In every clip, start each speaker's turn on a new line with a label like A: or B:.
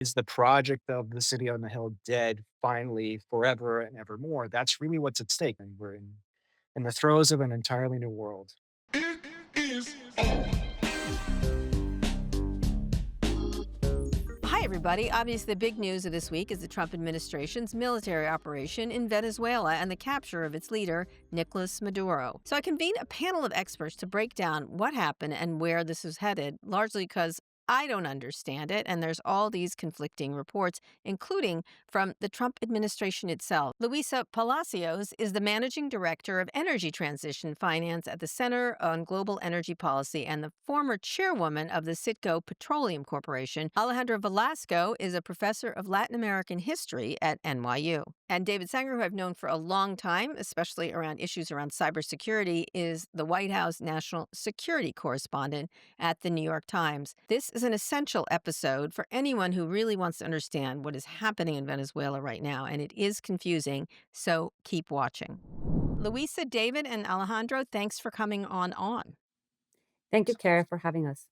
A: Is the project of the city on the hill dead finally forever and evermore? That's really what's at stake. And we're in the throes of an entirely new world.
B: It is on.
C: Hi, everybody. Obviously, the big news of this week is the Trump administration's military operation in Venezuela and the capture of its leader, Nicolas Maduro. So I convened a panel of experts to break down what happened and where this is headed, largely because I don't understand it, and there's all these conflicting reports, including from the Trump administration itself. Luisa Palacios is the managing director of energy transition finance at the Center on Global Energy Policy and the former chairwoman of the Citgo Petroleum Corporation. Alejandro Velasco is a professor of Latin American history at NYU. And David Sanger, who I've known for a long time, especially around issues around cybersecurity, is the White House national security correspondent at the New York Times. This is an essential episode for anyone who really wants to understand what is happening in Venezuela right now, and it is confusing, so keep watching. Luisa, David, and Alejandro, thanks for coming on.
D: Thank you, Kara, for having us.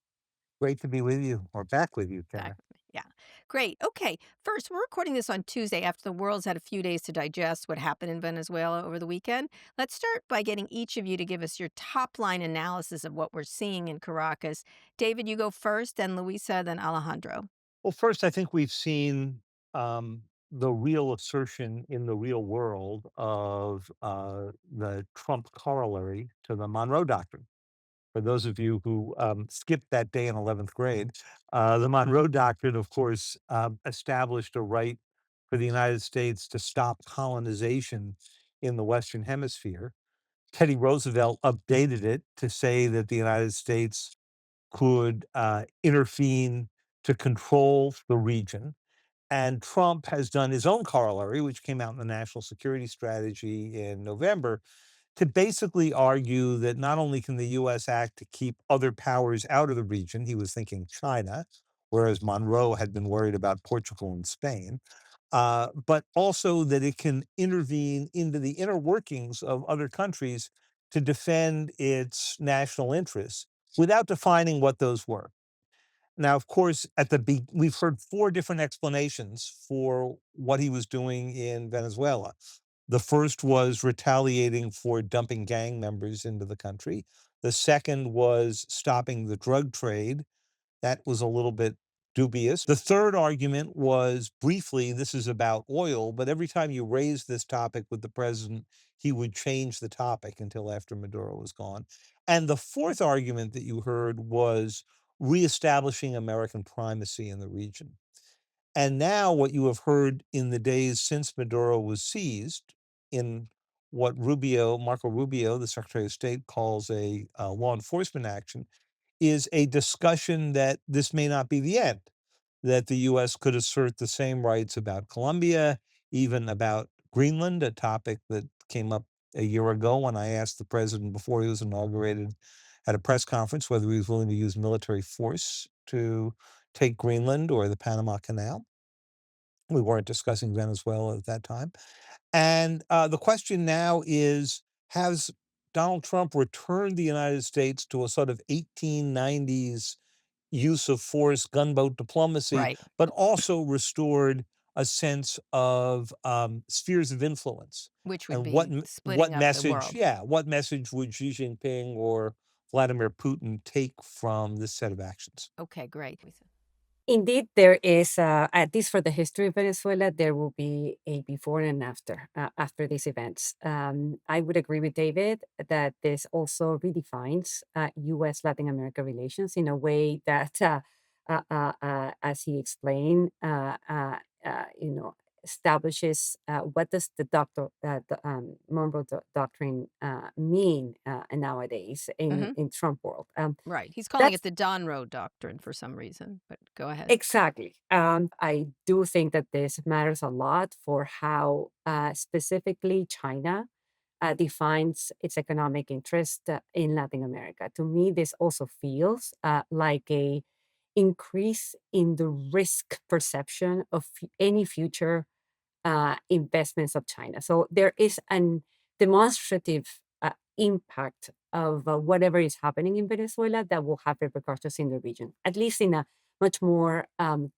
E: Great to be with you or back with you,
C: Back
E: Kara.
C: with me. Yeah. Great. Okay. First, we're recording this on Tuesday after the world's had a few days to digest what happened in Venezuela over the weekend. Let's start by getting each of you to give us your top line analysis of what we're seeing in Caracas. David, you go first, then Luisa, then Alejandro.
E: Well, first, I think we've seen the real assertion in the real world of the Trump corollary to the Monroe Doctrine. For those of you who skipped that day in 11th grade, the Monroe Doctrine, of course, established a right for the United States to stop colonization in the Western Hemisphere. Teddy Roosevelt updated it to say that the United States could intervene to control the region. And Trump has done his own corollary, which came out in the National Security Strategy in November, to basically argue that not only can the US act to keep other powers out of the region, he was thinking China, whereas Monroe had been worried about Portugal and Spain, but also that it can intervene into the inner workings of other countries to defend its national interests without defining what those were. Now, of course, we've heard four different explanations for what he was doing in Venezuela. The first was retaliating for dumping gang members into the country. The second was stopping the drug trade. That was a little bit dubious. The third argument was briefly, this is about oil, but every time you raise this topic with the president, he would change the topic until after Maduro was gone. And the fourth argument that you heard was reestablishing American primacy in the region. And now, what you have heard in the days since Maduro was seized, in what Marco Rubio, the Secretary of State, calls a law enforcement action, is a discussion that this may not be the end, that the US could assert the same rights about Colombia, even about Greenland, a topic that came up a year ago when I asked the president before he was inaugurated at a press conference whether he was willing to use military force to take Greenland or the Panama Canal. We weren't discussing Venezuela at that time. And the question now is, has Donald Trump returned the United States to a sort of 1890s use of force, gunboat diplomacy,
C: Right.
E: but also restored a sense of spheres of influence?
C: Which would
E: And
C: be
E: what
C: splitting up the
E: message,
C: world.
E: yeah, what message would Xi Jinping or Vladimir Putin take from this set of actions?
C: Okay, great.
D: Indeed, there is, at least for the history of Venezuela, there will be a before and after after these events. I would agree with David that this also redefines U.S. Latin America relations in a way that, as he explained, establishes what does the Monroe Doctrine mean nowadays
C: Hmm.
D: in Trump world.
C: Right. He's calling it
D: That's
C: the Don-roe Doctrine for some reason, but go ahead.
D: Exactly. I do think that this matters a lot for how specifically China defines its economic interest in Latin America. To me, this also feels like a increase in the risk perception of any future investments of China. So there is an demonstrative impact of whatever is happening in Venezuela that will have repercussions in the region, at least in a much more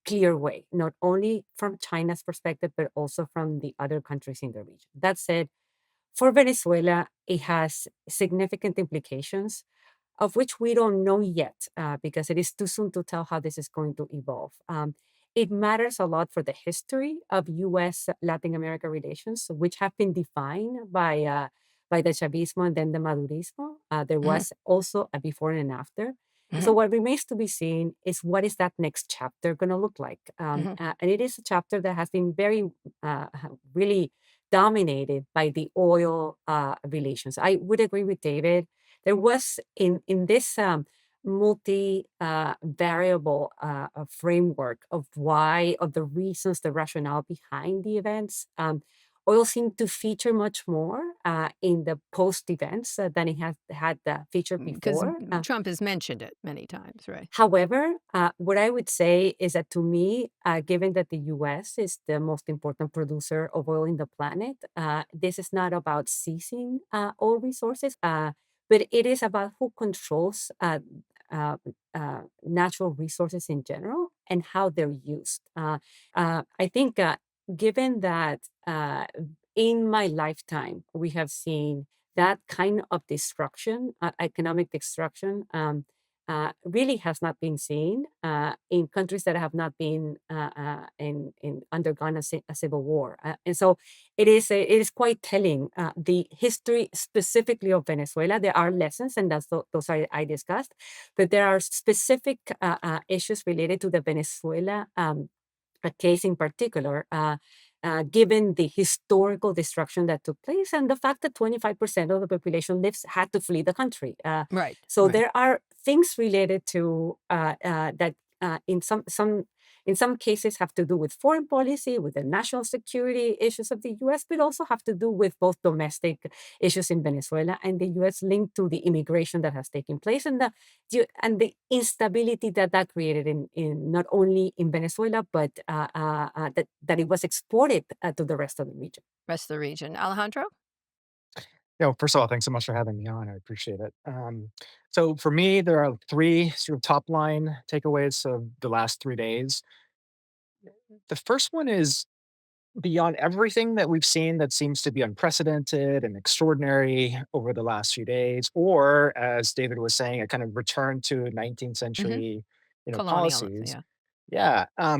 D: clear way, not only from China's perspective, but also from the other countries in the region. That said, for Venezuela, it has significant implications of which we don't know yet because it is too soon to tell how this is going to evolve. It matters a lot for the history of U.S. Latin America relations, which have been defined by the Chavismo and then the Madurismo. There
C: Hmm.
D: was also a before and after.
C: Hmm.
D: So what remains to be seen is what is that next chapter going to look like,
C: Hmm.
D: and it is a chapter that has been very, uh, really dominated by the oil relations. I would agree with David. There was in this multi variable framework of why of the reasons, the rationale behind the events. Oil seemed to feature much more in the post events than it has had featured
C: Because
D: before.
C: Trump has mentioned it many times, right?
D: However, what I would say is that to me, given that the US is the most important producer of oil in the planet, this is not about seizing oil resources, but it is about who controls uh, natural resources in general and how they're used. I think, given that in my lifetime, we have seen that kind of destruction, economic destruction. Really has not been seen in countries that have not been in undergone a civil war, and so it is quite telling. The history specifically of Venezuela, there are lessons, and those I discussed, but there are specific issues related to the Venezuela a case in particular, given the historical destruction that took place and the fact that 25% of the population lives had to flee the country.
C: Right,
D: So
C: right.
D: there are things related to that in some cases have to do with foreign policy, with the national security issues of the U.S., but also have to do with both domestic issues in Venezuela and the U.S. linked to the immigration that has taken place and the instability that that created in not only in Venezuela, but that it was exported to the rest of the region.
C: Rest of the region. Alejandro?
A: First of all, thanks so much for having me on. I appreciate it. So for me, there are three sort of top line takeaways of the last 3 days. The first one is beyond everything that we've seen that seems to be unprecedented and extraordinary over the last few days, or as David was saying, a kind of return to 19th
C: Hmm.
A: century,
C: Colonialism,
A: policies.
C: yeah.
A: Yeah.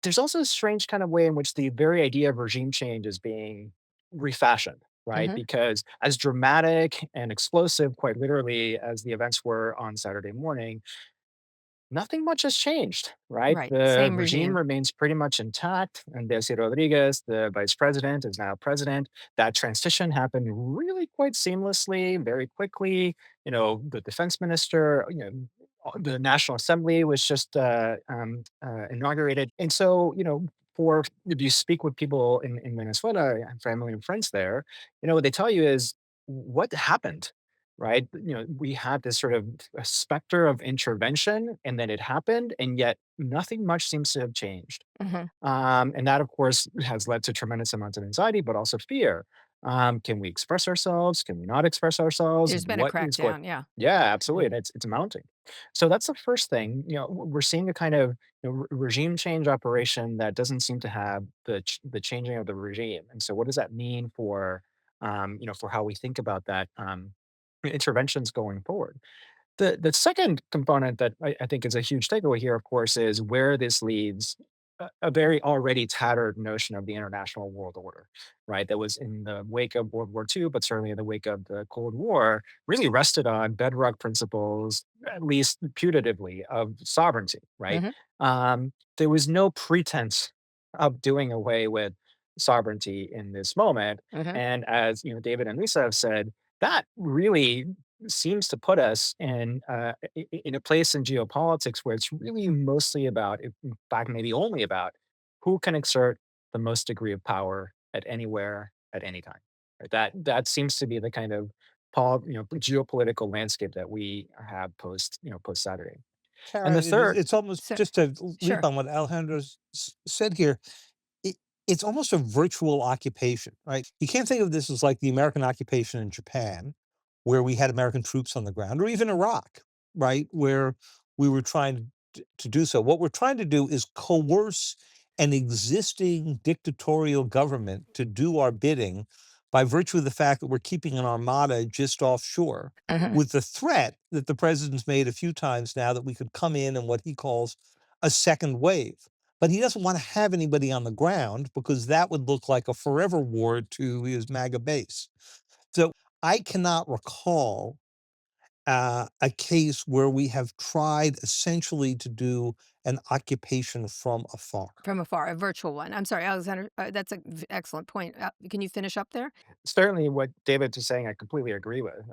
A: There's also a strange kind of way in which the very idea of regime change is being refashioned, right?
C: Hmm.
A: Because as dramatic and explosive, quite literally, as the events were on Saturday morning, nothing much has changed, right?
C: Right.
A: The
C: Same
A: regime
C: regime.
A: remains pretty much intact, and Desi Rodriguez, the vice president, is now president. That transition happened really quite seamlessly, very quickly. The defense minister, the National Assembly was just inaugurated. And so, for if you speak with people in Venezuela, and family and friends there, what they tell you is what happened, right? We had this sort of a specter of intervention, and then it happened, and yet nothing much seems to have changed.
C: Hmm.
A: And that, of course, has led to tremendous amounts of anxiety, but also fear. Can we express ourselves? Can we not express ourselves?
C: There's been a
A: What is going?
C: crackdown, yeah.
A: Yeah, absolutely,
C: Mhm.
A: and it's mounting. So that's the first thing. We're seeing a kind of regime change operation that doesn't seem to have the changing of the regime. And so, what does that mean for for how we think about that interventions going forward? The second component that I think is a huge takeaway here, of course, is where this leads a very already tattered notion of the international world order, right? That was in the wake of World War II, but certainly in the wake of the Cold War, really rested on bedrock principles, at least putatively, of sovereignty, right?
C: Mhm.
A: There was no pretense of doing away with sovereignty in this moment.
C: Mhm.
A: And as David and Lisa have said, that really seems to put us in a place in geopolitics where it's really mostly about, in fact, maybe only about who can exert the most degree of power at anywhere at any time. Right? That seems to be the kind of geopolitical landscape that we have post Saturday. And
E: Tara,
A: the third,
E: it's almost
C: So
E: just to leap
C: sure.
E: on what Alejandro said here. It, it's almost a virtual occupation, right? You can't think of this as like the American occupation in Japan, where we had American troops on the ground, or even Iraq, right, where we were trying to do so. What we're trying to do is coerce an existing dictatorial government to do our bidding by virtue of the fact that we're keeping an armada just offshore,
C: Mhm.
E: with the threat that the president's made a few times now that we could come in what he calls a second wave. But he doesn't want to have anybody on the ground because that would look like a forever war to his MAGA base. So I cannot recall a case where we have tried essentially to do an occupation from afar.
C: From afar, a virtual one. I'm sorry, Alexander, that's an excellent point. Can you finish up there?
A: Certainly what David is saying, I completely agree with.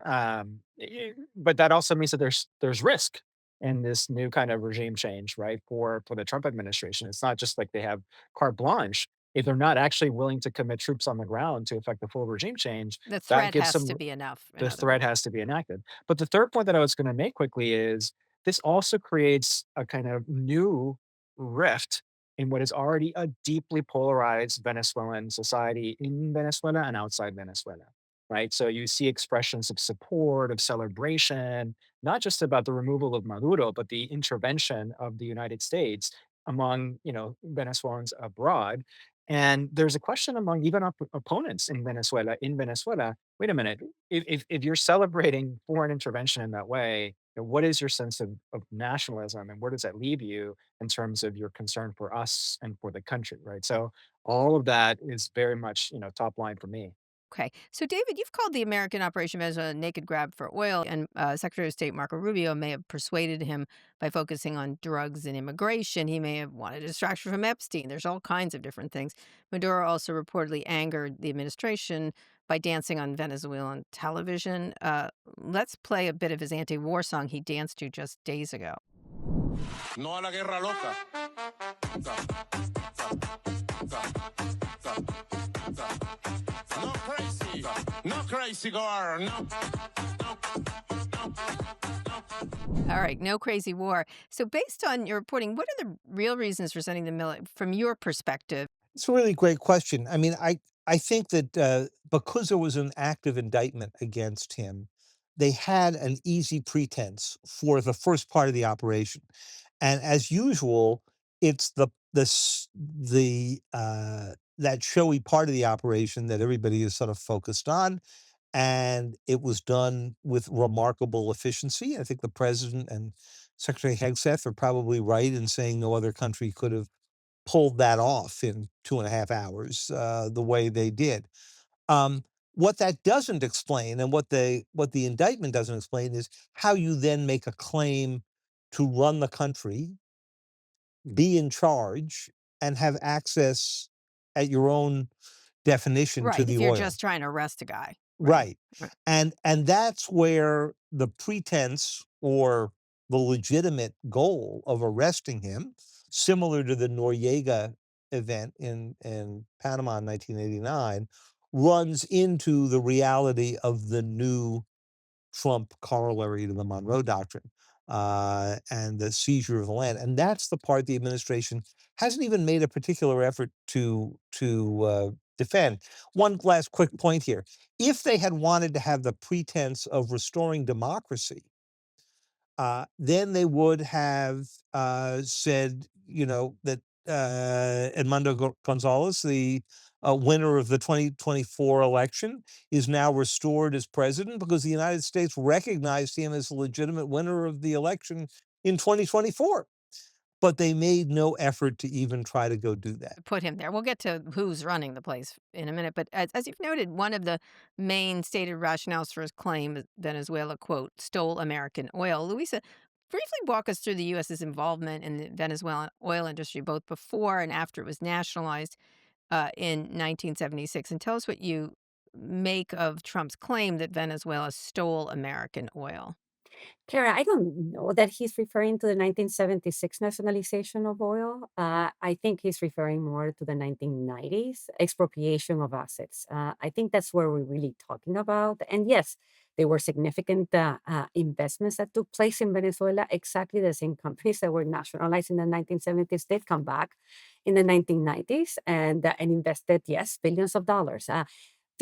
A: But that also means that there's risk in this new kind of regime change, right? For the Trump administration, it's not just like they have carte blanche. If they're not actually willing to commit troops on the ground to effect the full regime change,
C: The
A: that
C: threat
A: gives
C: has to
A: some
C: be enough, in
A: the
C: other
A: threat
C: words.
A: has to be enacted. But the third point that I was going to make quickly is this also creates a kind of new rift in what is already a deeply polarized Venezuelan society in Venezuela and outside Venezuela. Right. So you see expressions of support, of celebration, not just about the removal of Maduro, but the intervention of the United States among, Venezuelans abroad. And there's a question among even opponents in Venezuela. Wait a minute, if you're celebrating foreign intervention in that way, what is your sense of nationalism, and where does that leave you in terms of your concern for us and for the country, right? So all of that is very much, top line for me.
C: Okay. So, David, you've called the American Operation Venezuela a naked grab for oil, and Secretary of State Marco Rubio may have persuaded him by focusing on drugs and immigration. He may have wanted a distraction from Epstein. There's all kinds of different things. Maduro also reportedly angered the administration by dancing on Venezuelan television. Let's play a bit of his anti war song he danced to just days ago.
B: No a la guerra loca. No crazy. No crazy girl. No.
C: All right, no crazy war. So, based on your reporting, what are the real reasons for sending the military from your perspective?
E: It's a really great question. I mean, I think that because there was an active indictment against him, they had an easy pretense for the first part of the operation, and as usual, it's that showy part of the operation that everybody is sort of focused on, and it was done with remarkable efficiency. I think the president and Secretary Hegseth are probably right in saying no other country could have pulled that off in 2.5 hours, the way they did. Um, what that doesn't explain, and what the indictment doesn't explain, is how you then make a claim to run the country, be in charge, and have access at your own definition to
C: Right,
E: the
C: if you're
E: oil.
C: just trying to arrest a guy, right?
E: Right.
C: Right.
E: And that's where the pretense or the legitimate goal of arresting him, similar to the Noriega event in Panama in 1989, runs into the reality of the new Trump corollary to the Monroe Doctrine, and the seizure of the land. And that's the part the administration hasn't even made a particular effort to defend. One last quick point here: if they had wanted to have the pretense of restoring democracy, then they would have said, that Edmundo Gonzalez, the winner of the 2024 election, is now restored as president because the United States recognized him as a legitimate winner of the election in 2024. But they made no effort to even try to go do that.
C: Put him there. We'll get to who's running the place in a minute. But as you've noted, one of the main stated rationales for his claim is Venezuela, quote, stole American oil. Luisa, briefly walk us through the U.S.'s involvement in the Venezuelan oil industry, both before and after it was nationalized in 1976. And tell us what you make of Trump's claim that Venezuela stole American oil.
D: Kara, I don't know that he's referring to the 1976 nationalization of oil. I think he's referring more to the 1990s expropriation of assets. I think that's where we're really talking about. And yes, there were significant investments that took place in Venezuela. Exactly the same companies that were nationalized in the 1970s did come back in the 1990s and invested, yes, billions of dollars.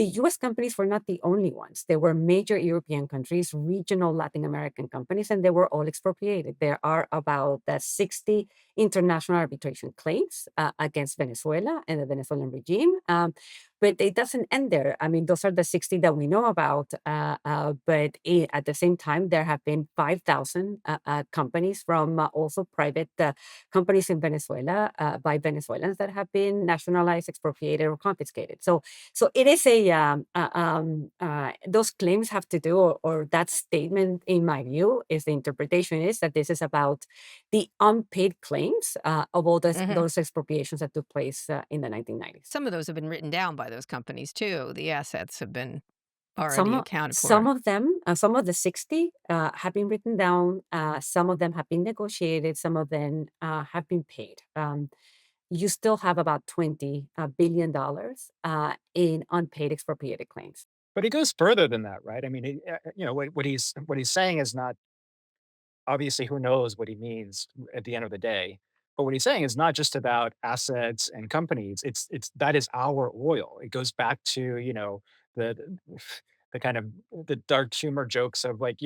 D: The US companies were not the only ones. There were major European countries, regional Latin American companies, and they were all expropriated. There are about 60 international arbitration claims against Venezuela and the Venezuelan regime. But it doesn't end there. I mean, those are the 60 that we know about. At the same time, there have been 5,000 companies from also private companies in Venezuela by Venezuelans that have been nationalized, expropriated, or confiscated. So it is those claims have to do, or that statement, in my view, is the interpretation is that this is about the unpaid claims of all
C: Hmm.
D: those expropriations that took place in the 1990s.
C: Some of those have been written down by those companies too. The assets have been already
D: Some o
C: accounted
D: some
C: for.
D: of them, some of the 60, have been written down, some of them have been negotiated, some of them, have been paid. You still have about $20 billion in unpaid expropriated claims.
A: But he goes further than that, right? I mean, what he's saying is not obviously who knows what he means at the end of the day. But what he's saying is not just about assets and companies. It's that is our oil. It goes back to the the kind of the dark humor jokes of like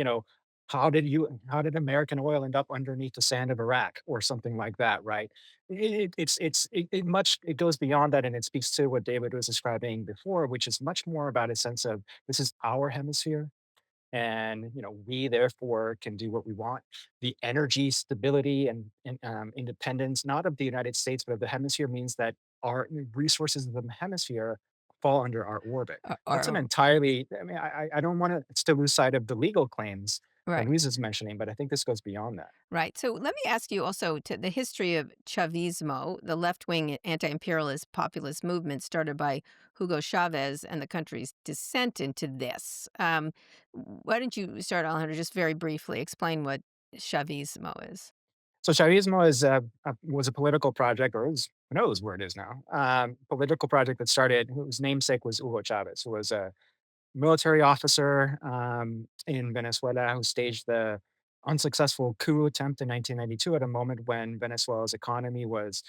A: how did American oil end up underneath the sand of Iraq or something like that, right? It goes beyond that, and it speaks to what David was describing before, which is much more about a sense of this is our hemisphere, and we therefore can do what we want. The energy stability and independence, not of the United States but of the hemisphere, means that our resources of the hemisphere fall under our orbit. That's an
C: Or
A: entirely, I mean, I don't want to still lose sight of the legal claims that
C: right.
A: Luis mentioning, but I think this goes beyond that.
C: Right. So let me ask you also to the history of Chavismo, the left-wing anti-imperialist populist movement started by Hugo Chavez and the country's descent into this. Why don't you start, Alejandro, just very briefly explain what Chavismo is?
A: So Chavismo was a political project, or is, who knows where it is now, political project that started, whose namesake was Hugo Chavez, who was a military officer in Venezuela who staged the unsuccessful coup attempt in 1992 at a moment when Venezuela's economy was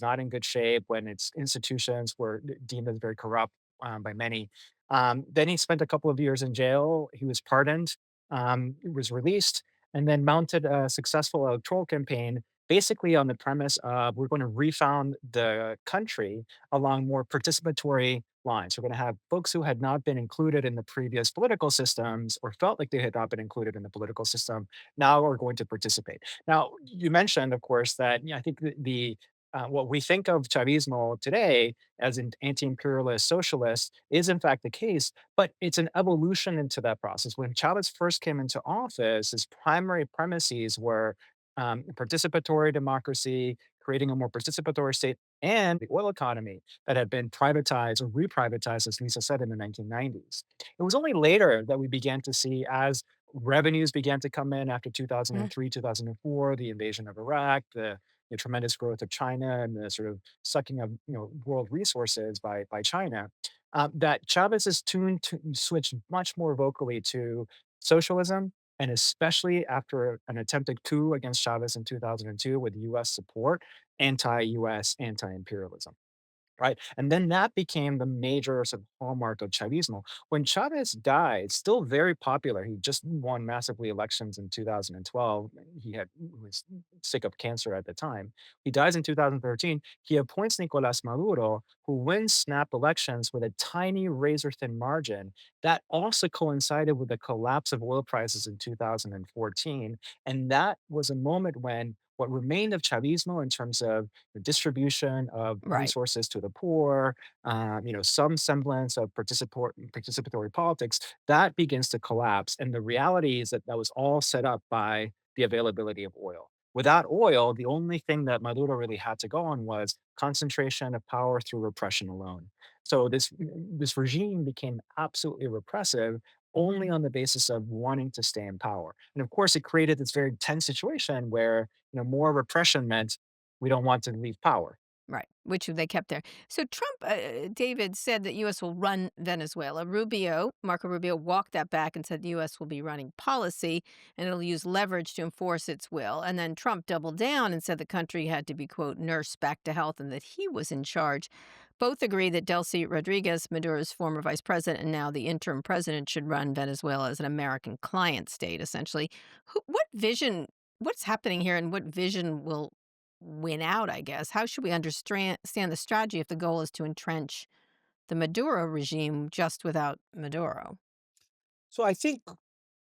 A: not in good shape, when its institutions were deemed as very corrupt by many. Then he spent a couple of years in jail. He was pardoned, was released, and then mounted a successful electoral campaign, basically on the premise of we're going to refound the country along more participatory lines. We're going to have folks who had not been included in the previous political systems or felt like they had not been included in the political system now are going to participate. Now, you mentioned, of course, that I think what we think of Chavismo today as an anti-imperialist socialist is in fact the case, but it's an evolution into that process. When Chavez first came into office, his primary premises were participatory democracy, creating a more participatory state, and the oil economy that had been privatized or reprivatized, as Lisa said, in the 1990s. It was only later that we began to see, as revenues began to come in after
C: Mhm.
A: 2003, 2004, the invasion of Iraq, the tremendous growth of China, and the sort of sucking of world resources by China, that Chavez is tuned to switch much more vocally to socialism, and especially after an attempted coup against Chavez in 2002 with US support, anti-US, anti-imperialism. Right. And then that became the major sort of hallmark of Chavismo. When Chavez died, still very popular, he just won massively elections in 2012. He was sick of cancer at the time. He dies in 2013. He appoints Nicolas Maduro, who wins snap elections with a tiny razor thin margin. That also coincided with the collapse of oil prices in 2014. And that was a moment when what remained of Chavismo in terms of the distribution of
C: Right.
A: resources to the poor, some semblance of participatory politics, that begins to collapse. And the reality is that that was all set up by the availability of oil. Without oil, the only thing that Maduro really had to go on was concentration of power through repression alone. So this regime became absolutely repressive only on the basis of wanting to stay in power. And of course, it created this very tense situation where more repression meant we don't want to leave power.
C: Right, which they kept there. So Trump, David said that U.S. will run Venezuela. Marco Rubio, walked that back and said the U.S. will be running policy and it'll use leverage to enforce its will. And then Trump doubled down and said the country had to be, quote, nursed back to health and that he was in charge. Both agree that Delcy Rodriguez, Maduro's former vice president and now the interim president, should run Venezuela as an American client state, essentially. What's happening here and what vision will win out, I guess? How should we understand the strategy if the goal is to entrench the Maduro regime just without Maduro?
E: So I think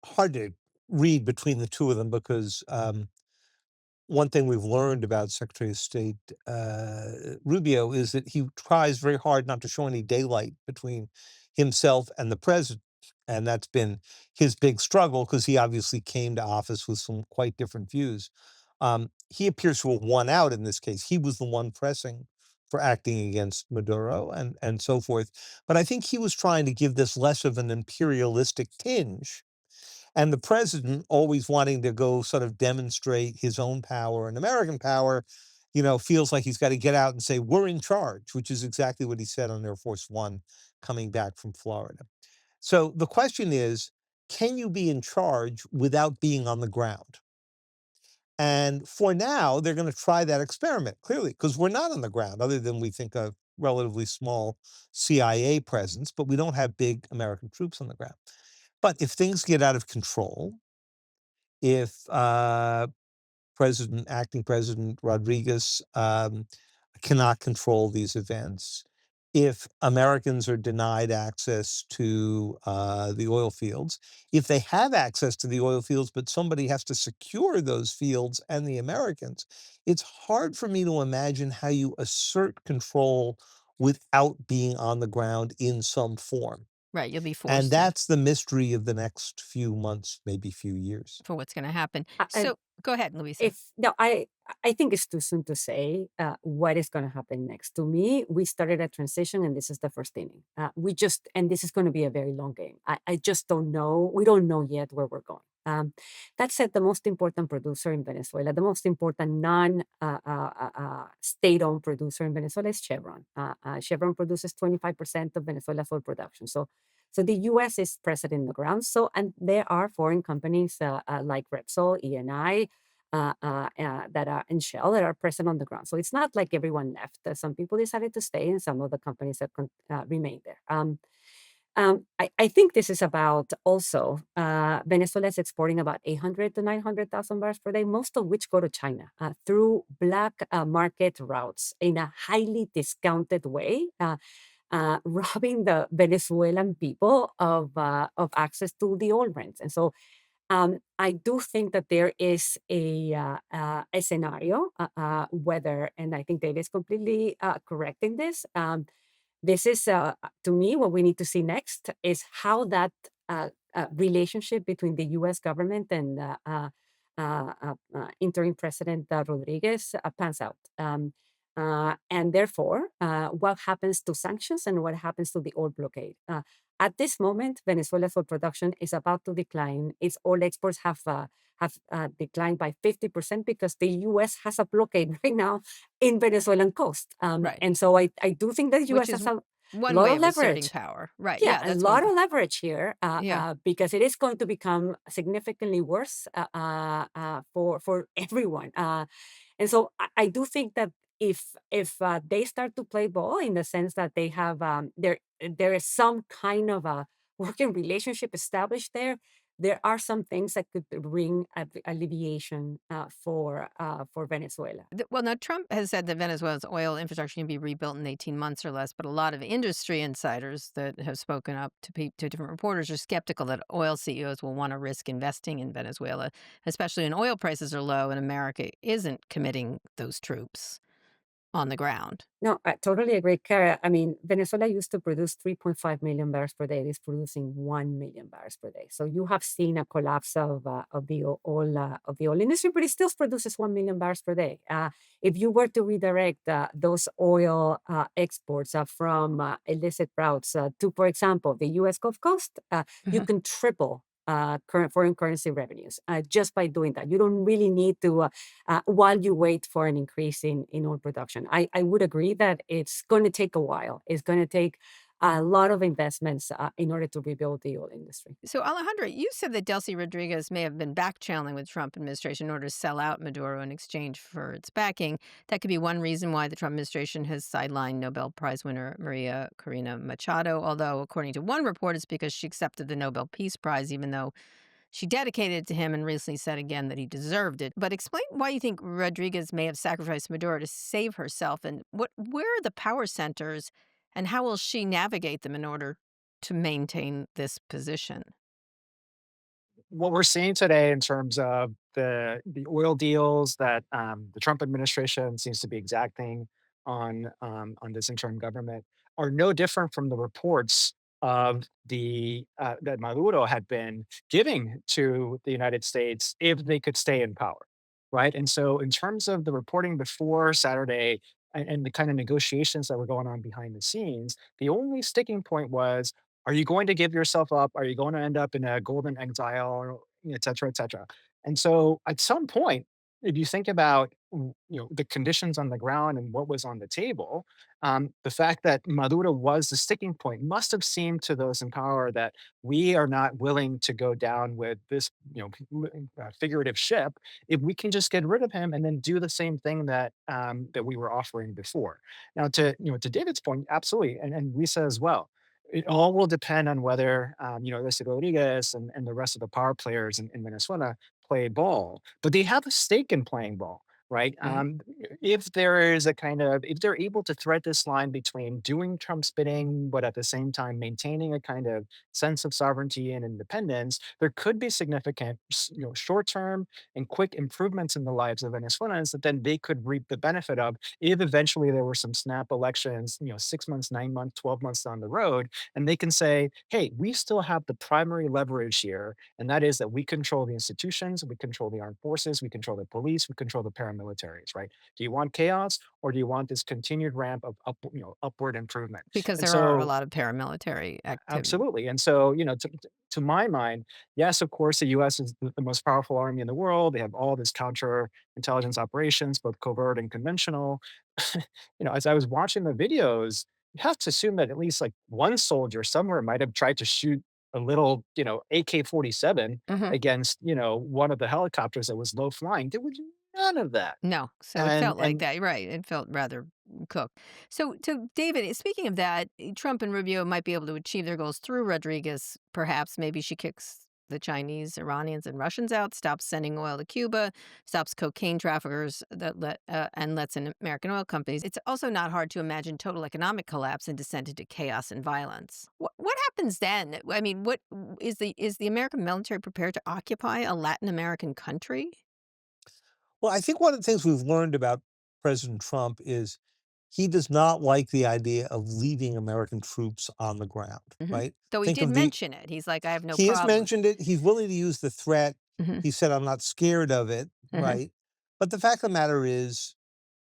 E: hard to read between the two of them because one thing we've learned about Secretary of State Rubio is that he tries very hard not to show any daylight between himself and the president. And that's been his big struggle because he obviously came to office with some quite different views. He appears to have won out in this case. He was the one pressing for acting against Maduro and so forth. But I think he was trying to give this less of an imperialistic tinge, and the president, always wanting to go sort of demonstrate his own power and American power, feels like he's got to get out and say, we're in charge, which is exactly what he said on Air Force One coming back from Florida. So the question is, can you be in charge without being on the ground? And for now, they're going to try that experiment, clearly, because we're not on the ground, other than we think a relatively small CIA presence, but we don't have big American troops on the ground. But if things get out of control, if acting President Rodriguez cannot control these events, if Americans are denied access to the oil fields, if they have access to the oil fields, but somebody has to secure those fields and the Americans, it's hard for me to imagine how you assert control without being on the ground in some form.
C: Right, you'll be
E: And
C: forced to
E: that's the mystery of the next few months, maybe few years.
C: for what's going to happen.
D: And
C: So go ahead, Luisa.
D: if no, I think it's too soon to say what is going to happen next. To me, we started a transition, and this is the first inning. And this is going to be a very long game. I just don't know. We don't know yet where we're going. That said, the most important producer in Venezuela, the most important non-state-owned producer in Venezuela is Chevron. Chevron produces 25% of Venezuela's oil production. So the U.S. is present in the ground. And there are foreign companies like Repsol, ENI, that are in Shell that are present on the ground. So it's not like everyone left. Some people decided to stay, and some of the companies that remain there. I think this is about also Venezuela is exporting about 800 to 900,000 barrels per day, most of which go to China through black market routes in a highly discounted way. Robbing the Venezuelan people of access to the oil rents. And so I do think that there is a scenario, whether, and I think Dave is completely correct in this. This is, to me, what we need to see next is how that relationship between the U.S. government and interim President Rodriguez pans out. And therefore, what happens to sanctions and what happens to the oil blockade. At this moment, Venezuela's oil production is about to decline. Its oil exports have declined by 50% because the U.S. has a blockade right now in Venezuelan coast.
C: Right,
D: And so I do think that the
C: which
D: U.S.
C: is
D: has a
C: one
D: lot
C: way
D: of
C: of asserting
D: leverage.
C: power. Right,
D: Yeah,
C: yeah,
D: a
C: that's one
D: lot
C: way.
D: of leverage here
C: Yeah.
D: because it is going to become significantly worse for everyone. And so I do think that if they start to play ball in the sense that they have there is some kind of a working relationship established there, there are some things that could bring alleviation for Venezuela.
C: Well, now Trump has said that Venezuela's oil infrastructure can be rebuilt in 18 months or less, but a lot of industry insiders that have spoken up to different reporters are skeptical that oil CEOs will want to risk investing in Venezuela, especially when oil prices are low and America isn't committing those troops on the ground.
D: No, I totally agree, Kara. I mean, Venezuela used to produce 3.5 million barrels per day. It is producing 1 million barrels per day. So you have seen a collapse of the oil industry, but it still produces 1 million barrels per day. If you were to redirect those oil exports from illicit routes to, for example, the U.S. Gulf Coast, you
C: Mhm.
D: can triple current foreign currency revenues just by doing that. You don't really need to, while you wait for an increase in oil production. I would agree that it's going to take a while. It's going to take a lot of investments in order to rebuild the oil industry.
C: So, Alejandro, you said that Delcy Rodriguez may have been back channeling with Trump administration in order to sell out Maduro in exchange for its backing. That could be one reason why the Trump administration has sidelined Nobel Prize winner Maria Corina Machado, although, according to one report, it's because she accepted the Nobel Peace Prize, even though she dedicated it to him and recently said again that he deserved it. But explain why you think Rodriguez may have sacrificed Maduro to save herself, and where are the power centers, and how will she navigate them in order to maintain this position?
A: What we're seeing today in terms of the oil deals that the Trump administration seems to be exacting on this interim government are no different from the reports of the that Maduro had been giving to the United States if they could stay in power, right? And so, in terms of the reporting before Saturday and the kind of negotiations that were going on behind the scenes, the only sticking point was, are you going to give yourself up? Are you going to end up in a golden exile, or et cetera, et cetera? And so at some point, if you think about the conditions on the ground and what was on the table, the fact that Maduro was the sticking point must have seemed to those in power that we are not willing to go down with this figurative ship if we can just get rid of him and then do the same thing that we were offering before. Now, to David's point, absolutely, and Lisa as well, it all will depend on whether, Luisa Rodriguez and the rest of the power players in Venezuela play ball. But they have a stake in playing ball, right?
C: Mhm.
A: If there is a kind of, if they're able to thread this line between doing Trump's bidding, but at the same time maintaining a kind of sense of sovereignty and independence, there could be significant, short term and quick improvements in the lives of Venezuelans that then they could reap the benefit of if eventually there were some snap elections, 6 months, 9 months, 12 months down the road, and they can say, hey, we still have the primary leverage here, and that is that we control the institutions, we control the armed forces, we control the police, we control the paramilitaries, right? Do you want chaos, or do you want this continued ramp of upward improvement?
C: Because
A: And
C: there are a
A: so
C: lot of paramilitary activity.
A: absolutely. And so, to my mind, yes, of course, the US is the most powerful army in the world. They have all this counterintelligence operations, both covert and conventional. As I was watching the videos, you have to assume that at least like one soldier somewhere might have tried to shoot a little, AK-47
C: Mhm.
A: against, one of the helicopters that was low flying. There was none of that.
C: No, so it
A: And
C: felt like
A: and
C: that, right, it felt rather cooked. So, David, speaking of that, Trump and Rubio might be able to achieve their goals through Rodriguez, perhaps. Maybe she kicks the Chinese, Iranians, and Russians out, stops sending oil to Cuba, stops cocaine traffickers and lets in American oil companies. It's also not hard to imagine total economic collapse and descent into chaos and violence. What happens then? I mean, what is the American military prepared to occupy a Latin American country?
E: Well, I think one of the things we've learned about President Trump is he does not like the idea of leaving American troops on the ground,
C: Mhm.
E: right?
C: Though he
E: Think
C: did
E: of the
C: mention it. He's like, "I have no
E: He has
C: problem."
E: mentioned it, he's willing to use the threat.
C: Mhm,
E: He said, "I'm not scared of it,"
C: mhm,
E: right? But the fact of the matter is,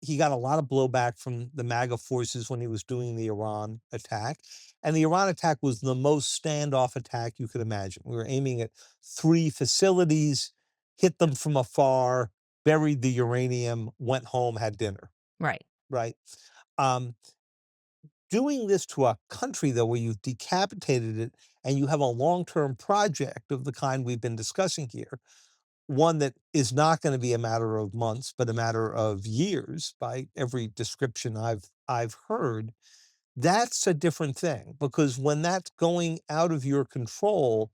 E: he got a lot of blowback from the MAGA forces when he was doing the Iran attack, and the Iran attack was the most standoff attack you could imagine. We were aiming at 3 facilities, hit them from afar, buried the uranium, went home, had dinner,
C: right.
E: right? Um, Doing this to a country, though, where you've decapitated it and you have a long-term project of the kind we've been discussing here, one that is not gonna be a matter of months, but a matter of years by every description I've heard, that's a different thing, because when that's going out of your control,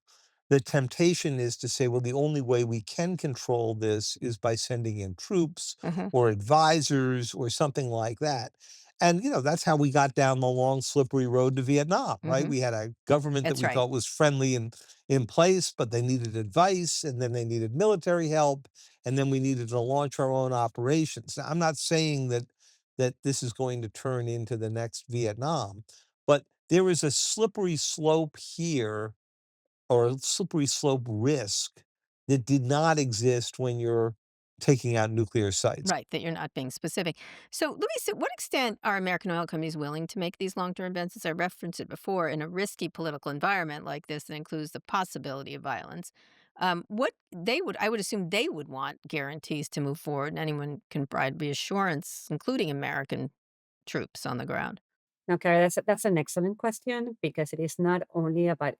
E: the temptation is to say, well, the only way we can control this is by sending in troops
C: Mhm,
E: or advisors or something like that. And, that's how we got down the long, slippery road to Vietnam, right?
C: mhm.
E: We had a government that
C: That's
E: we
C: right.
E: thought was friendly and in place, but they needed advice, and then they needed military help, and then we needed to launch our own operations. Now, I'm not saying that this is going to turn into the next Vietnam. But there is a slippery slope here, or a slippery slope risk, that did not exist when you're taking out nuclear sites.
C: Right, that you're not being specific. So, Luis, to what extent are American oil companies willing to make these long-term bets? As I referenced it before, in a risky political environment like this that includes the possibility of violence, what they would, I would assume they would want guarantees to move forward, and anyone can provide reassurance, including American troops on the ground.
D: Okay, that's an excellent question because it is not only about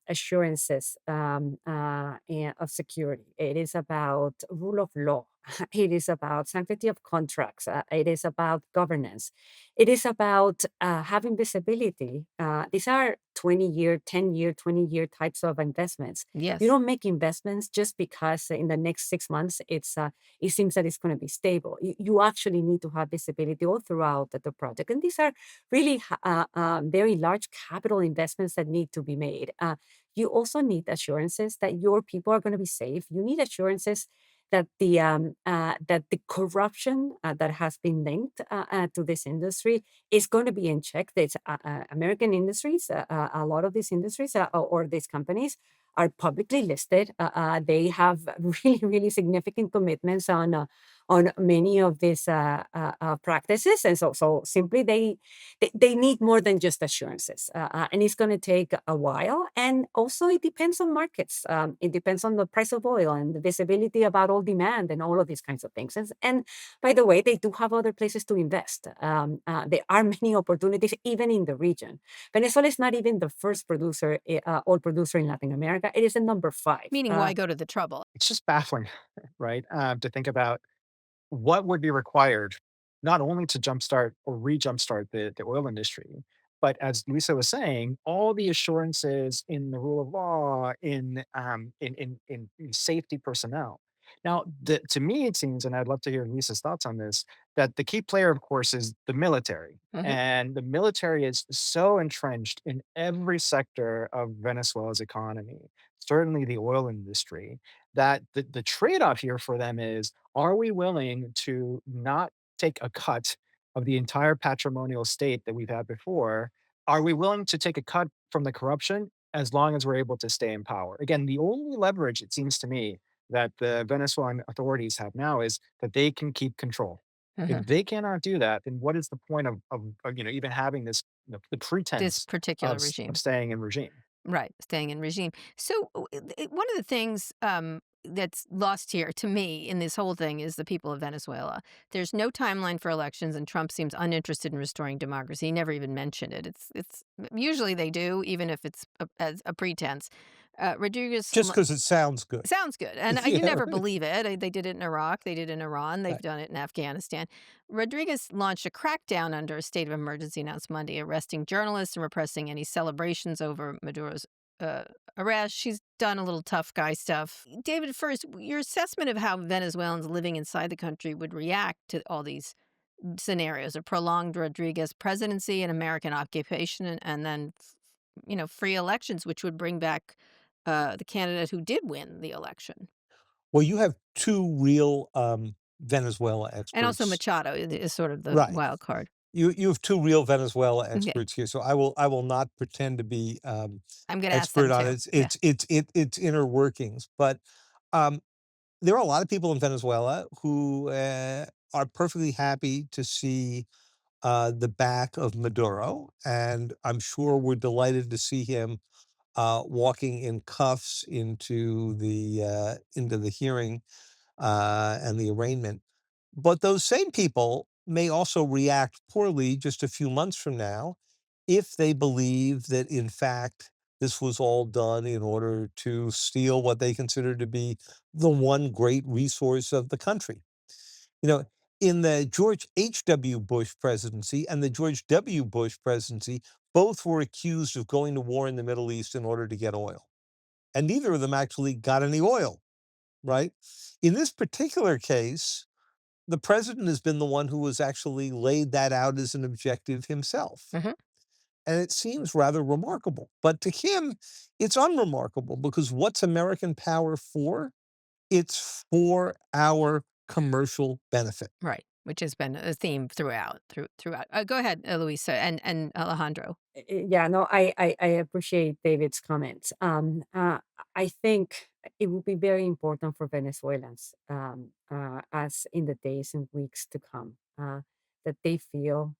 D: assurances of security. It is about rule of law. It is about sanctity of contracts. It is about governance. It is about having visibility. These are 20-year, 10-year, 20-year types of investments. You
C: Yes,
D: don't make investments just because in the next 6 months it seems that it's going to be stable. You actually need to have visibility all throughout the project, and these are really very large capital investments that need to be made. You also need assurances that your people are going to be safe. You need assurances that the corruption that has been linked to this industry is going to be in check. That American industries, a lot of these industries or these companies are publicly listed. They have really significant commitments on many of these practices, and so simply they need more than just assurances, and it's going to take a while. And also, it depends on markets. It depends on the price of oil and the visibility about all demand and all of these kinds of things. And by the way, they do have other places to invest. There are many opportunities even in the region. Venezuela is not even the first oil producer in Latin America. It is the number five.
C: meaning why go to the trouble?
A: It's just baffling, right? To think about what would be required not only to jumpstart or re-jumpstart the oil industry, but as Luisa was saying, all the assurances in the rule of law, in safety personnel. Now, to me, it seems, and I'd love to hear Luisa's thoughts on this, that the key player, of course, is the military.
C: Hmm.
A: And the military is so entrenched in every sector of Venezuela's economy, certainly the oil industry, that the trade-off here for them is, are we willing to not take a cut of the entire patrimonial state that we've had before? Are we willing to take a cut from the corruption as long as we're able to stay in power? Again, the only leverage, it seems to me, that the Venezuelan authorities have now is that they can keep control.
C: Hmm.
A: If they cannot do that, then what is the point even having this, the
C: This
A: pretense
C: particular
A: of
C: regime.
A: staying in regime?
C: Right, staying in regime. So, one of the things that's lost here to me in this whole thing is the people of Venezuela. There's no timeline for elections, and Trump seems uninterested in restoring democracy. He never even mentioned it. It's usually they do, even if it's as a pretense. Rodriguez
E: Just because it sounds good.
C: sounds good, and you
E: Yeah,
C: never
E: right.
C: believe it. They did it in Iraq, they did it in Iran, they've
E: Right.
C: done it in Afghanistan. Rodriguez launched a crackdown under a state of emergency announced Monday, arresting journalists and repressing any celebrations over Maduro's uh, arrest. She's done a little tough guy stuff. David, first, your assessment of how Venezuelans living inside the country would react to all these scenarios: a prolonged Rodriguez presidency, an American occupation, and then free elections, which would bring back the candidate who did win the election.
E: Well, you have 2 real, Venezuela
C: And also
E: experts.
C: Machado is sort of the
E: Right.
C: wild card.
E: You have 2 real Venezuela
C: Okay.
E: experts here, so I will not pretend to be,
C: I'm gonna ask them
E: expert on
C: too. Yeah.
E: its inner workings, but, um, there are a lot of people in Venezuela who, are perfectly happy to see, the back of Maduro, and I'm sure we're delighted to see him, walking in cuffs into the hearing, and the arraignment. But those same people may also react poorly just a few months from now if they believe that, in fact, this was all done in order to steal what they consider to be the one great resource of the country. You know, in the George H.W. Bush presidency and the George W. Bush presidency, both were accused of going to war in the Middle East in order to get oil. And neither of them actually got any oil, right? In this particular case, the president has been the one who has actually laid that out as an objective himself.
C: Hmm.
E: And it seems rather remarkable. But to him, it's unremarkable because what's American power for? It's for our commercial benefit.
C: Right. Which has been a theme throughout. Go ahead, Luisa and Alejandro.
D: Yeah, no, I appreciate David's comments. I think it will be very important for Venezuelans, as in the days and weeks to come, that they feel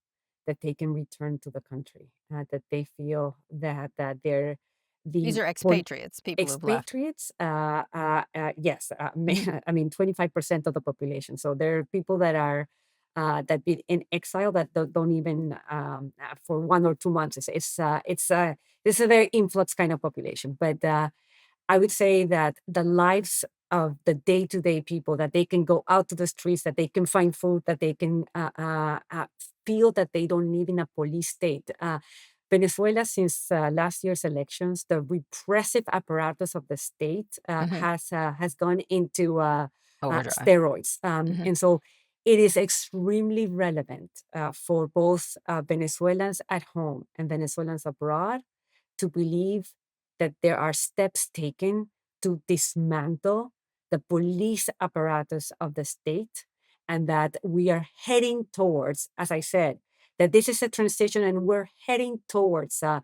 D: that they can return to the country, that they feel that they're
C: These
D: the
C: are expatriates, people who've left.
D: expatriates. Yes,
C: Mhm.
D: I mean, 25% of the population. So there are people that are that be in exile that don't even for 1 or 2 months. This is a very influx kind of population, but. I would say that the lives of the day-to-day people, that they can go out to the streets, that they can find food, that they can feel that they don't live in a police state. Venezuela, since last year's elections, the repressive apparatus of the state
C: Mhm.
D: has gone into
C: Overdrive.
D: steroids,
C: Mhm.
D: and so it is extremely relevant for both Venezuelans at home and Venezuelans abroad to believe that there are steps taken to dismantle the police apparatus of the state and that we are heading towards, as I said, that this is a transition and we're heading towards a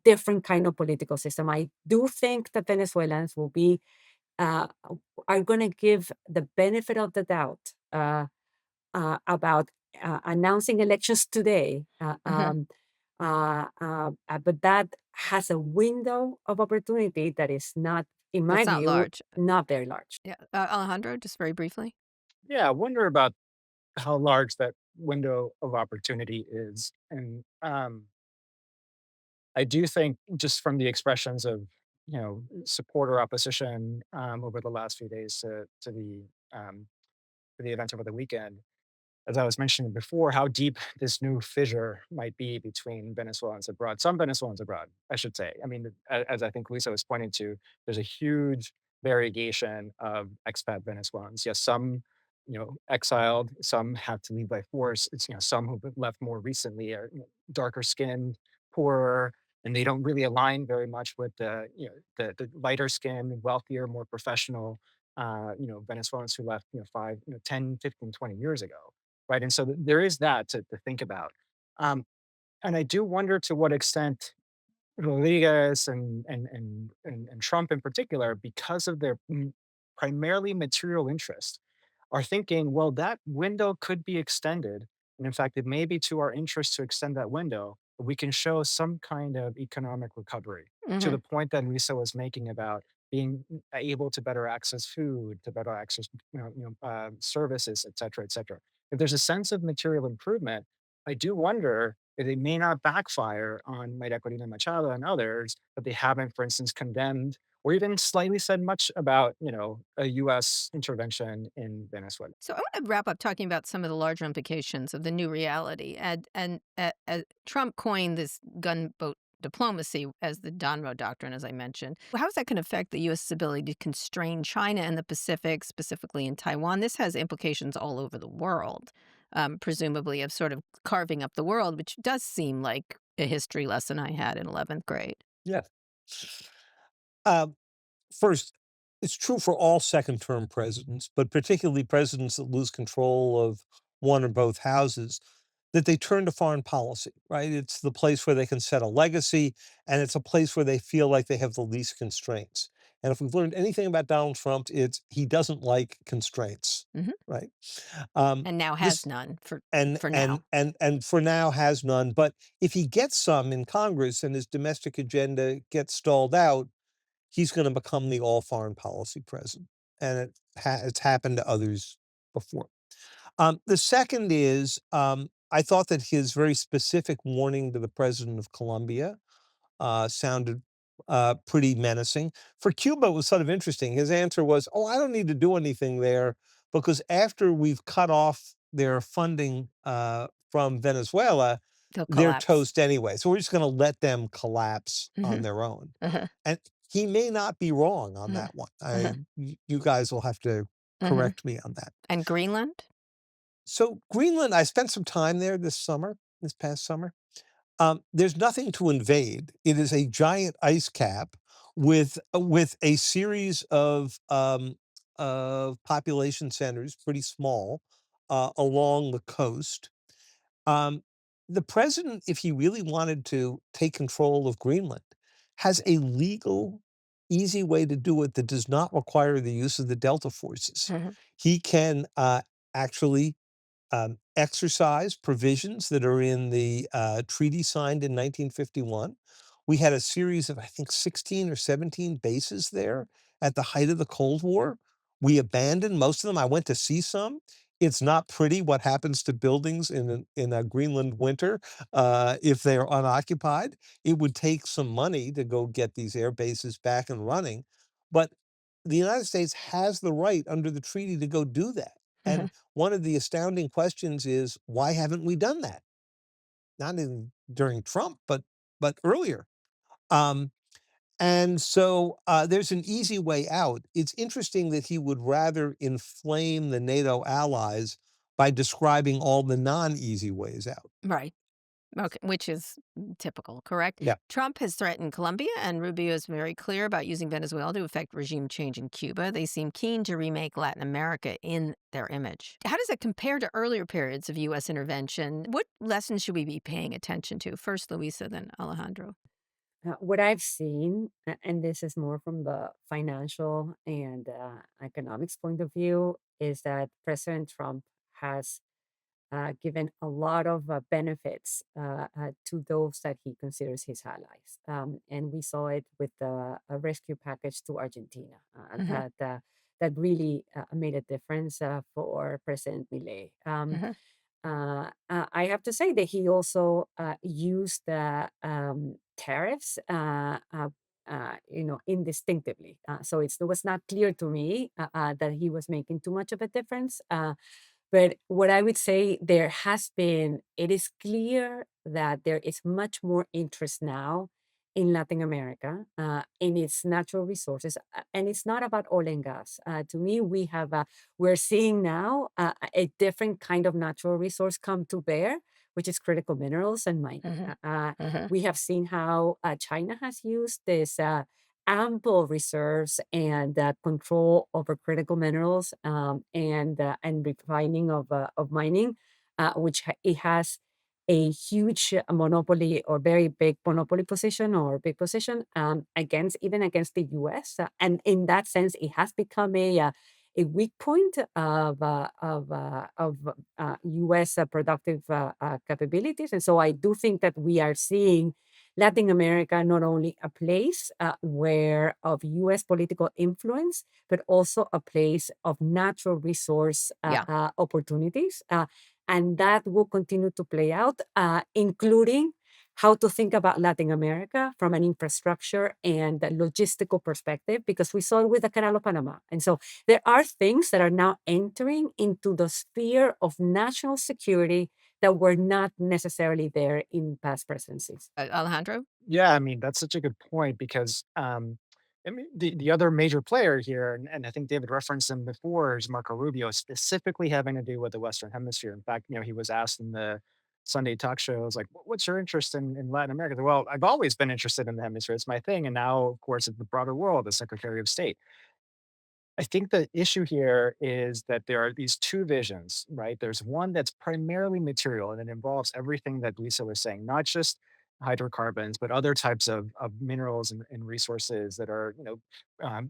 D: different kind of political system. I do think that Venezuelans will be uh, are going to give the benefit of the doubt about announcing elections today.
C: Mhm.
D: But that has a window of opportunity that is not, in my
C: That's not
D: view,
C: large.
D: not very large.
C: Yeah. Alejandro, just very briefly?
A: Yeah, I wonder about how large that window of opportunity is. And I do think just from the expressions of, support or opposition over the last few days um, to the event over the weekend, as I was mentioning before, how deep this new fissure might be between Venezuelans abroad, some Venezuelans abroad, I should say. I mean, as I think Lisa was pointing to, there's a huge variegation of expat Venezuelans. Yes, some, exiled, some have to leave by force. It's, some who've been left more recently are darker skinned, poorer, and they don't really align very much with the lighter skinned, wealthier, more professional, Venezuelans who left, 5, 10, 15, 20 years ago. Right, and so there is that to think about. Um, and I do wonder to what extent Rodriguez and Trump in particular, because of their primarily material interest, are thinking, well, that window could be extended. And in fact, it may be to our interest to extend that window. But we can show some kind of economic recovery to the
C: Mhm.
A: point that Lisa was making about being able to better access food, to better access services, et cetera, et cetera. If there's a sense of material improvement, I do wonder if they may not backfire on Maria Corina Machado and others, but they haven't, for instance, condemned or even slightly said much about, a US intervention in Venezuela.
C: So I want to wrap up talking about some of the larger implications of the new reality. Trump coined this gunboat diplomacy as the Don-roe Doctrine, as I mentioned. How is that going to affect the U.S.'s ability to constrain China and the Pacific, specifically in Taiwan? This has implications all over the world, presumably of sort of carving up the world, which does seem like a history lesson I had in 11th grade.
E: Yes. Um, First, it's true for all second-term presidents, but particularly presidents that lose control of one or both houses, that they turn to foreign policy, right? It's the place where they can set a legacy, and it's a place where they feel like they have the least constraints. And if we've learned anything about Donald Trump, it's he doesn't like constraints,
C: Hmm.
E: right? Um,
C: And now has
E: this
C: none
E: and
C: for
E: and
C: now.
E: and and for now has none. But if he gets some in Congress and his domestic agenda gets stalled out, he's gonna become the all foreign policy president, and it's happened to others before. The second is, I thought that his very specific warning to the president of Colombia sounded pretty menacing. For Cuba, it was sort of interesting. His answer was, "Oh, I don't need to do anything there because after we've cut off their funding from Venezuela,
C: They'll
E: they're
C: collapse.
E: toast anyway. So we're just going to let them collapse
C: Hmm.
E: on their own."
C: Uh-huh.
E: And he may not be wrong on
C: Uh-huh.
E: that one.
C: Uh-huh.
E: You guys will have to
C: Uh-huh.
E: correct me on that.
C: And Greenland?
E: So Greenland, I spent some time there this past summer. There's nothing to invade. It is a giant ice cap with a series of population centers, pretty small, along the coast. Um, the president, if he really wanted to take control of Greenland, has a legal easy way to do it that does not require the use of the Delta forces.
C: Mhm.
E: He can actually exercise provisions that are in the treaty signed in 1951. We had a series of, I think, 16 or 17 bases there at the height of the Cold War. We abandoned most of them. I went to see some. It's not pretty what happens to buildings in a Greenland winter if they are unoccupied. It would take some money to go get these air bases back and running, but the United States has the right under the treaty to go do that.
C: Mhm.
E: And one of the astounding questions is, why haven't we done that? Not during Trump, but earlier. Um, and so there's an easy way out. It's interesting that he would rather inflame the NATO allies by describing all the non-easy ways out.
C: Right. Okay, which is typical, correct?
E: Yeah.
C: Trump has threatened Colombia, and Rubio is very clear about using Venezuela to affect regime change in Cuba. They seem keen to remake Latin America in their image. How does it compare to earlier periods of U.S. intervention? What lessons should we be paying attention to? First, Luisa, then Alejandro.
D: What I've seen, and this is more from the financial and economics point of view, is that President Trump has given a lot of benefits to those that he considers his allies. And we saw it with the rescue package to Argentina
C: Hmm.
D: that really made a difference for President Milei.
C: Hmm.
D: I have to say that he also used tariffs, indistinctively. So it was not clear to me that he was making too much of a difference. But what I would say it is clear that there is much more interest now in Latin America, in its natural resources. And it's not about oil and gas. To me, we're seeing now a different kind of natural resource come to bear, which is critical minerals and mining.
C: Hmm. Hmm.
D: We have seen how China has used this ample reserves and control over critical minerals and refining of mining, it has a huge monopoly or very big monopoly position or big position against the U.S. And in that sense, it has become a weak point of U.S. Productive capabilities. And so I do think that we are seeing Latin America not only a place where of U.S. political influence, but also a place of natural resource
C: Yeah.
D: opportunities. And that will continue to play out, including how to think about Latin America from an infrastructure and a logistical perspective, because we saw it with the Canal of Panama. And so there are things that are now entering into the sphere of national security that were not necessarily there in past presidencies.
C: Alejandro?
A: Yeah, I mean, that's such a good point because I mean, the other major player here, and I think David referenced him before, is Marco Rubio, specifically having to do with the Western Hemisphere. In fact, he was asked in the Sunday talk shows, like, What's your interest in Latin America?" Well, I've always been interested in the hemisphere. It's my thing. And now, of course, it's the broader world, the Secretary of State. I think the issue here is that there are these two visions, right? There's one that's primarily material and it involves everything that Lisa was saying, not just hydrocarbons, but other types of minerals and resources that are,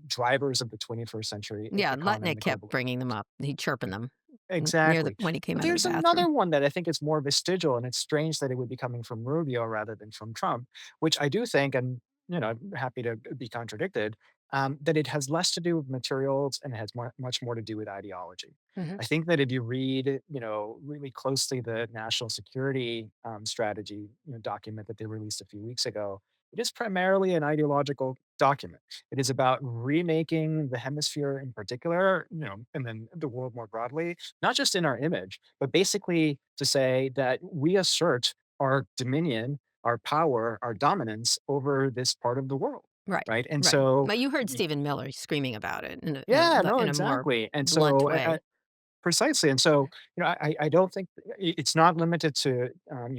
A: drivers of the 21st century
C: Yeah,
A: economy and
C: Lutnick
A: the
C: kept
A: global.
C: bringing them up. He chirping them near the
A: Exactly.
C: when he came
A: But
C: out of the
A: there's
C: bathroom.
A: another one that I think is more vestigial, and it's strange that it would be coming from Rubio rather than from Trump, which I do think, and I'm happy to be contradicted, that it has less to do with materials and it has much more to do with ideology.
C: Mhm.
A: I think that if you read, really closely the national security strategy document that they released a few weeks ago, it is primarily an ideological document. It is about remaking the hemisphere in particular, and then the world more broadly, not just in our image, but basically to say that we assert our dominion, our power, our dominance over this part of the world,
C: Right,
A: right? And
C: right.
A: so,
C: Well, you heard Stephen Miller screaming about it
A: yeah, no,
C: in a more
A: exactly. And
C: blunt
A: so,
C: way.
A: precisely, and so, I don't think it's not limited to,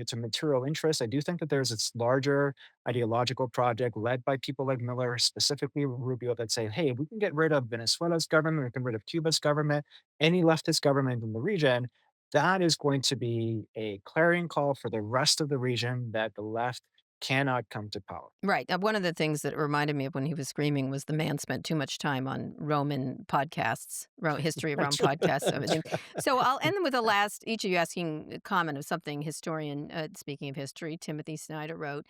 A: to material interests. I do think that there's this larger ideological project led by people like Miller, specifically Rubio, that say, "Hey, we can get rid of Venezuela's government, we can get rid of Cuba's government, any leftist government in the region." That is going to be a clarion call for the rest of the region that the left cannot come to power.
C: Right. One of the things that reminded me of when he was screaming was the man spent too much time on Roman podcasts, history of Rome podcasts. Everything. So I'll end with the last, each of you asking a comment of something historian, speaking of history, Timothy Snyder wrote.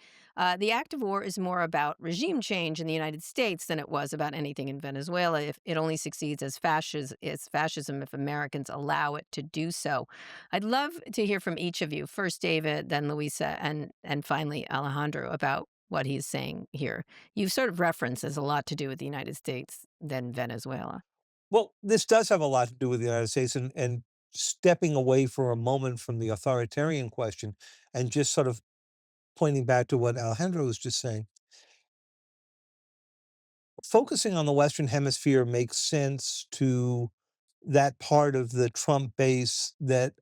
C: The act of war is more about regime change in the United States than it was about anything in Venezuela. If it only succeeds as fascism if Americans allow it to do so. I'd love to hear from each of you. First, David, then Luisa, and finally Alejandro about what he's saying here. You've sort of referenced has a lot to do with the United States than Venezuela.
E: Well, this does have a lot to do with the United States, and stepping away for a moment from the authoritarian question and just sort of pointing back to what Alejandro was just saying. Focusing on the Western Hemisphere makes sense to that part of the Trump base that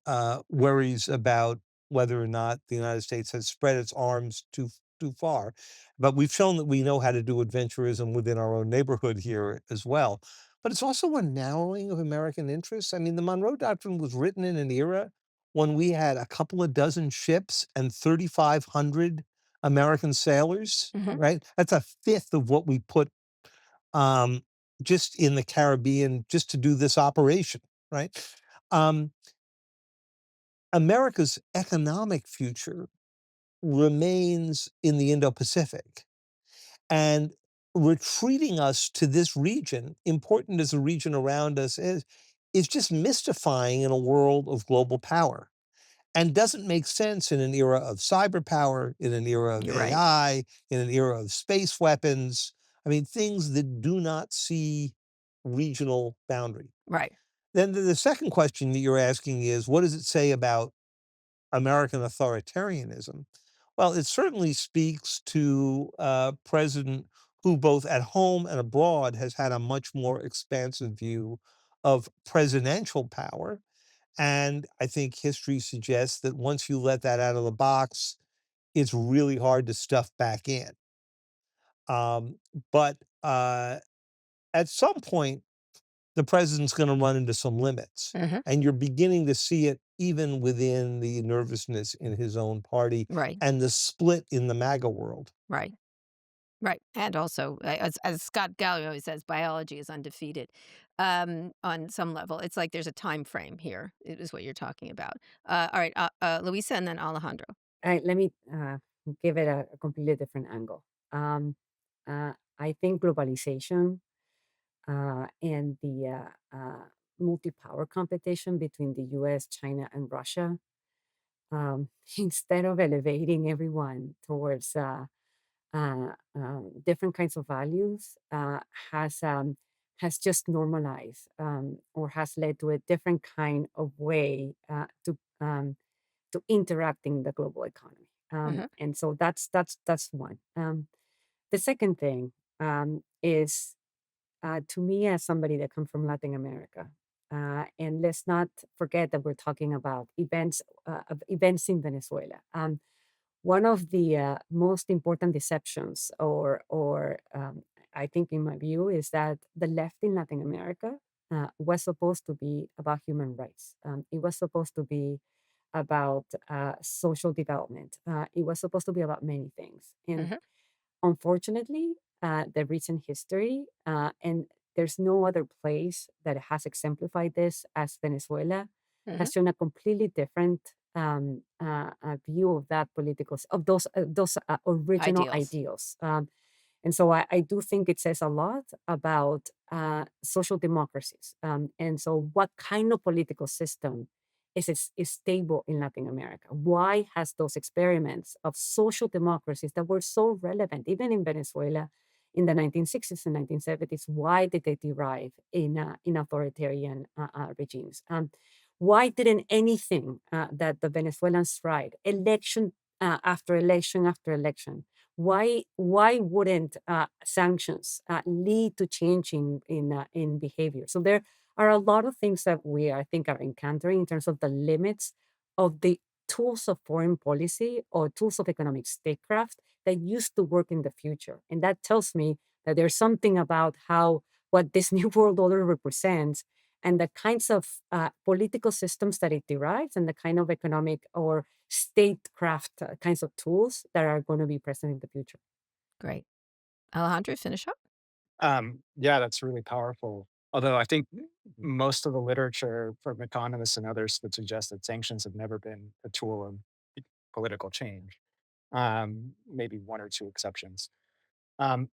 E: worries about whether or not the United States has spread its arms too far. But we've shown that we know how to do adventurism within our own neighborhood here as well. But it's also a narrowing of American interests. I mean, the Monroe Doctrine was written in an era when we had a couple of dozen ships and 3,500 American sailors,
C: Hmm.
E: right? That's a fifth of what we put um, just in the Caribbean just to do this operation, right? Um, America's economic future remains in the Indo-Pacific. And retreating us to this region, important as the region around us is just mystifying in a world of global power and doesn't make sense in an era of cyber power, in an era of
C: You're right.
E: AI, in an era of space weapons. I mean, things that do not see regional boundary.
C: Right.
E: Then the second question that you're asking is, what does it say about American authoritarianism? Well, it certainly speaks to a president who, both at home and abroad, has had a much more expansive view of presidential power. And I think history suggests that once you let that out of the box, it's really hard to stuff back in. Um, but at some point, the president's going to run into some limits.
C: Hmm.
E: And you're beginning to see it even within the nervousness in his own party
C: Right.
E: and the split in the MAGA world.
C: Right. Right. And also, as Scott Galloway always says, biology is undefeated on some level. It's like there's a time frame here, is what you're talking about. All right. Luisa and then Alejandro.
D: Let me give it a completely different angle. Um, I think globalization and the multi-power competition between the U.S., China, and Russia, instead of elevating everyone towards different kinds of values, has has just normalized or has led to a different kind of way to interacting in the global economy.
C: Hmm.
D: And so that's one. The second thing is to me, as somebody that comes from Latin America, and let's not forget that we're talking about events in Venezuela. One of the most important deceptions, or I think, in my view, is that the left in Latin America was supposed to be about human rights. It was supposed to be about social development. It was supposed to be about many things. And
C: Hmm.
D: unfortunately, the recent history, and there's no other place that has exemplified this as Venezuela,
C: Hmm.
D: has shown a completely different view of that of those original
C: Ideals.
D: ideals. And so I do think it says a lot about social democracies. And so, what kind of political system is stable in Latin America? Why has those experiments of social democracies that were so relevant, even in Venezuela in the 1960s and 1970s, why did they derive in authoritarian regimes? Why didn't anything that the Venezuelans tried, election after election after election, why wouldn't sanctions lead to change in behavior? So there are a lot of things that we, I think, are encountering in terms of the limits of the tools of foreign policy or tools of economic statecraft that used to work in the future. And that tells me that there's something about how what this new world order represents and the kinds of political systems that it derives and the kind of economic or statecraft kinds of tools that are going to be present in the future.
C: Great. Alejandro, finish up.
A: Yeah, that's really powerful. Although I think most of the literature from economists and others would suggest that sanctions have never been a tool of political change. Maybe one or two exceptions. Um,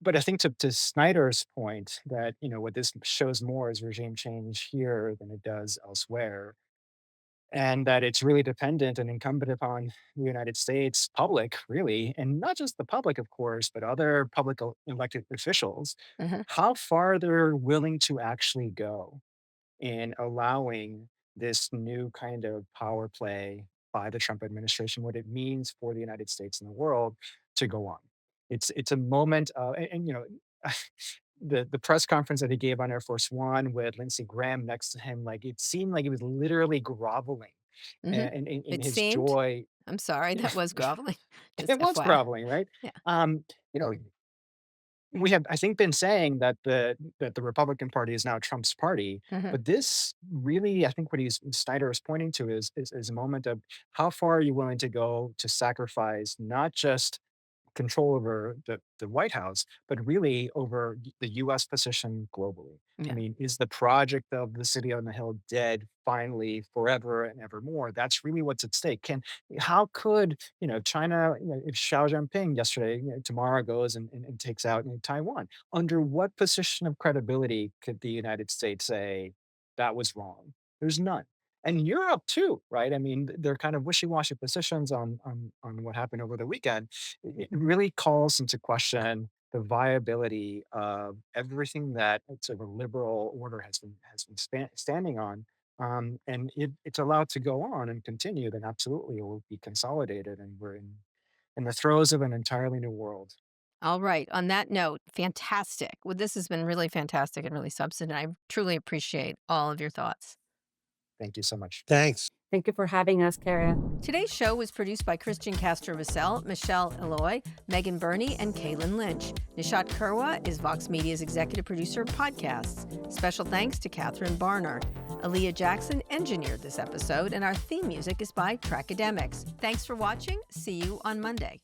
A: but I think to Snyder's point that what this shows more is regime change here than it does elsewhere, and that it's really dependent and incumbent upon the United States public, really, and not just the public, of course, but other public elected officials,
C: Hmm.
A: how far they're willing to actually go in allowing this new kind of power play by the Trump administration, what it means for the United States and the world to go on. It's a moment, and the press conference that he gave on Air Force One with Lindsey Graham next to him, like it seemed like he was literally groveling
C: Hmm.
A: in
C: It
A: his
C: seemed,
A: joy.
C: I'm sorry, that was groveling. Just
A: It was
C: FYI.
A: groveling, right?
C: Yeah.
A: You know, we have, I think, been saying that the Republican Party is now Trump's party,
C: Hmm.
A: but this really, I think, what Snyder is pointing to is a moment of how far are you willing to go to sacrifice not just control over the White House, but really over the US position globally. I
C: Yeah.
A: mean, is the project of the city on the hill dead finally forever and evermore? That's really what's at stake. How could, China, if Xi Jinping yesterday, tomorrow goes and takes out Taiwan, under what position of credibility could the United States say that was wrong? There's none. And Europe too, right? I mean, they're kind of wishy-washy positions on what happened over the weekend. It really calls into question the viability of everything that sort of a liberal order has been standing on. And it's allowed to go on and continue, then absolutely it will be consolidated, and we're in the throes of an entirely new world.
C: All right. On that note, fantastic. Well, this has been really fantastic and really substantive. I truly appreciate all of your thoughts.
A: Thank you so much.
E: Thanks.
D: Thank you for having us, Kara.
C: Today's show was produced by Christian Castro Vassell, Michelle Eloy, Megan Burney, and Kaylin Lynch. Nishat Kurwa is Vox Media's executive producer of podcasts. Special thanks to Catherine Barner. Aaliyah Jackson engineered this episode, and our theme music is by Trackademics. Thanks for watching. See you on Monday.